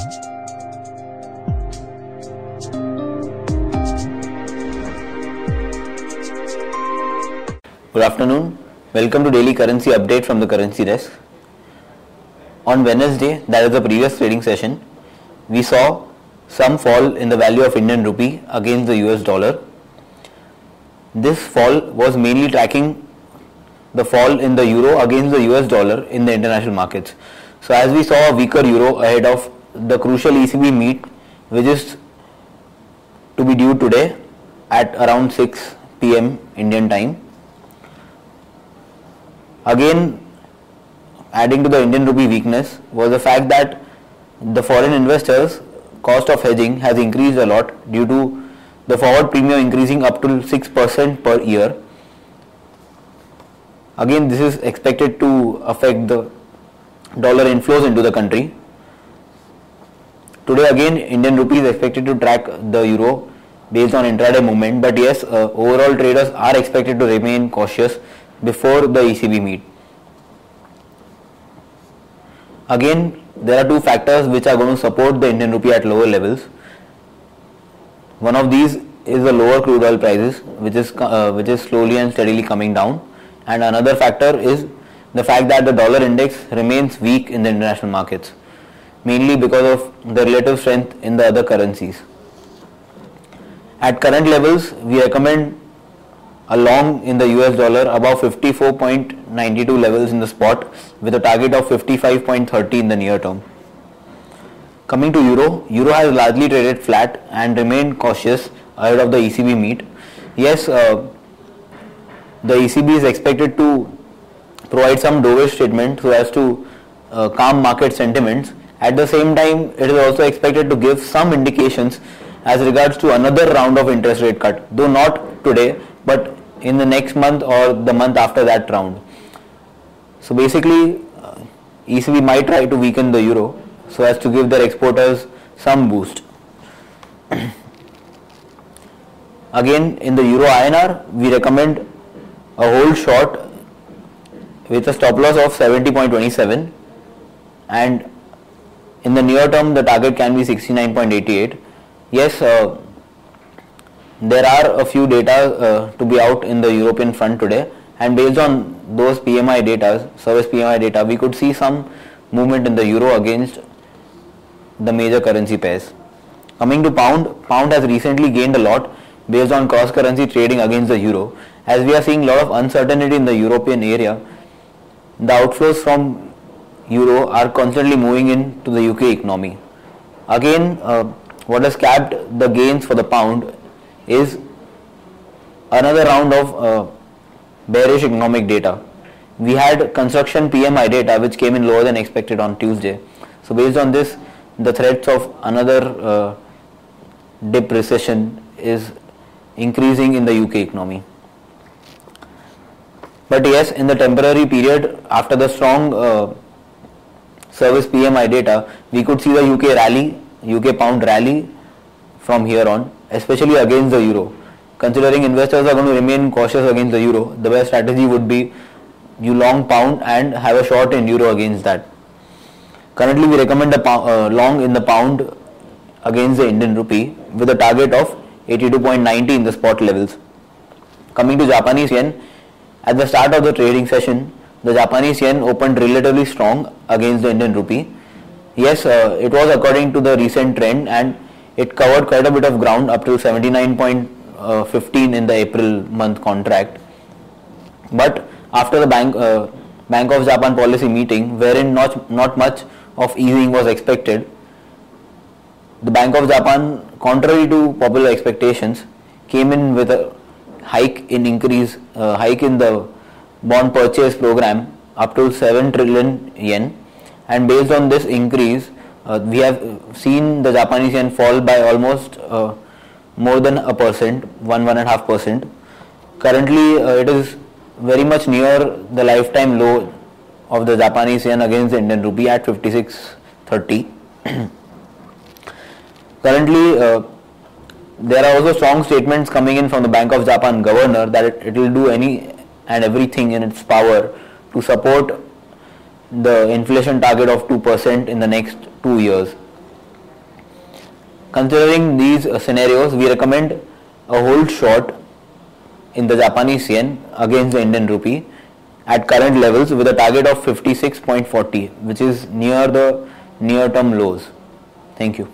Good afternoon. Welcome to daily currency update from the currency desk. On Wednesday, that is the previous trading session, we saw some fall in the value of Indian rupee against the US dollar. This fall was mainly tracking the fall in the euro against the US dollar in the international markets. So as we saw a weaker euro ahead of the crucial ECB meet, which is to be due today at around 6 p.m. Indian time. Again, adding to the Indian rupee weakness was the fact that the foreign investors' cost of hedging has increased a lot due to the forward premium increasing up to 6% per year. Again, this is expected to affect the dollar inflows into the country. Today again, Indian rupee is expected to track the euro based on intraday movement, but yes, overall traders are expected to remain cautious before the ECB meet. Again, there are two factors which are going to support the Indian rupee at lower levels. One of these is the lower crude oil prices, which is slowly and steadily coming down, and another factor is the fact that the dollar index remains weak in the international markets, mainly because of the relative strength in the other currencies. At current levels, we recommend a long in the US dollar above 54.92 levels in the spot with a target of 55.30 in the near term. Coming to euro, euro has largely traded flat and remained cautious ahead of the ECB meet. Yes, the ECB is expected to provide some dovish statement so as to calm market sentiments. At the same time, it is also expected to give some indications as regards to another round of interest rate cut, though not today, but in the next month or the month after that round. So basically, ECB might try to weaken the euro so as to give their exporters some boost. Again, in the euro INR, we recommend a hold short with a stop loss of 70.27, and in the near term the target can be 69.88. Yes, there are a few data to be out in the European front today, and based on those PMI data, service PMI data, we could see some movement in the euro against the major currency pairs. Coming to pound, pound has recently gained a lot based on cross currency trading against the euro. As we are seeing a lot of uncertainty in the European area, the outflows from euro are constantly moving into the UK economy. Again, what has capped the gains for the pound is another round of bearish economic data. We had construction PMI data which came in lower than expected on Tuesday. So based on this, the threats of another dip recession is increasing in the UK economy. But yes, in the temporary period after the strong service PMI data, we could see the UK pound rally from here on, especially against the euro. Considering investors are going to remain cautious against the euro, the best strategy would be you long pound and have a short in euro against that. Currently, we recommend a long in the pound against the Indian rupee with a target of 82.90 in the spot levels. Coming to Japanese yen, at the start of the trading session, the Japanese yen opened relatively strong against the Indian rupee. Yes, it was according to the recent trend, and it covered quite a bit of ground up to 79.15 in the April month contract. But after the Bank of Japan policy meeting, wherein not much of easing was expected, the Bank of Japan, contrary to popular expectations, came in with a hike in the bond purchase program up to 7 trillion yen, and based on this increase, we have seen the Japanese yen fall by almost more than 1.5%. Currently, it is very much near the lifetime low of the Japanese yen against the Indian rupee at 56.30. Currently, there are also strong statements coming in from the Bank of Japan governor that it will do any and everything in its power to support the inflation target of 2% in the next 2 years. Considering these scenarios, we recommend a hold short in the Japanese yen against the Indian rupee at current levels with a target of 56.40, which is near the near term lows. Thank you.